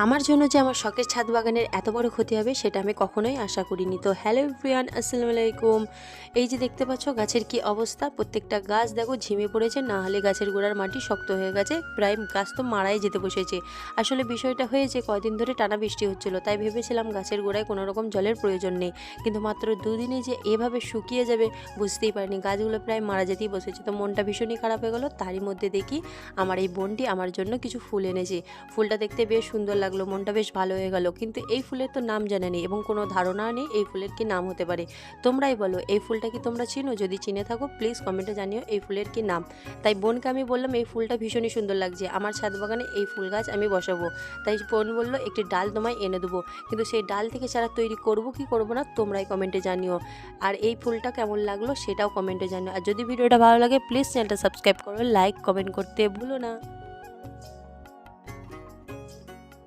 আমার জন্য যে আমার শখের ছাদ বাগানের এত বড় ক্ষতি হবে সেটা আমি কখনোই আশা করিনি। তো হ্যালো এভরিওয়ান, আসসালামু আলাইকুম। এই যে দেখতে পাচ্ছ গাছের কি অবস্থা, প্রত্যেকটা গাছ দেখো ঝিমে পড়েছে, না হলে গাছের গোড়ার মাটি শক্ত হয়ে গেছে, প্রায় গাছ তো মারাই যেতে বসেছে। আসলে বিষয়টা হয়েছে কয়দিন ধরে টানা বৃষ্টি হচ্ছিল, তাই ভেবেছিলাম গাছের গোড়ায় কোনো রকম জলের প্রয়োজন নেই, কিন্তু মাত্র দুদিনে যে এভাবে শুকিয়ে যাবে বুঝতেই পারিনি। গাছগুলো প্রায় মারা যেতেই বসেছে, তো মনটা ভীষণই খারাপ হয়ে গেলো। তারই মধ্যে দেখি আমার এই বোনটি আমার জন্য কিছু ফুল এনেছে। ফুলটা দেখতে বেশ সুন্দর লাগলো, মনটা বেশ ভালো হয়ে গেল, কিন্তু এই ফুলের তো নাম জানা নেই এবং কোনো ধারণাও নেই এই ফুলের কি নাম হতে পারে। তোমরাই বলো এই ফুলটা কি তোমরা চিনো? যদি চিনে থাকো প্লিজ কমেন্টে জানিও এই ফুলের কি নাম। তাই বোনকে আমি বললাম এই ফুলটা ভীষণই সুন্দর লাগছে, আমার ছাদ বাগানে এই ফুল গাছ আমি বসাবো। তাই বোন বললো একটি ডাল তোমায় এনে দেবো, কিন্তু সেই ডাল থেকে চারা তৈরি করবো কি করবো না তোমরাই কমেন্টে জানিও। আর এই ফুলটা কেমন লাগলো সেটাও কমেন্টে জানিও। আর যদি ভিডিওটা ভালো লাগে প্লিজ চ্যানেলটা সাবস্ক্রাইব করো, লাইক কমেন্ট করতে ভুলো না।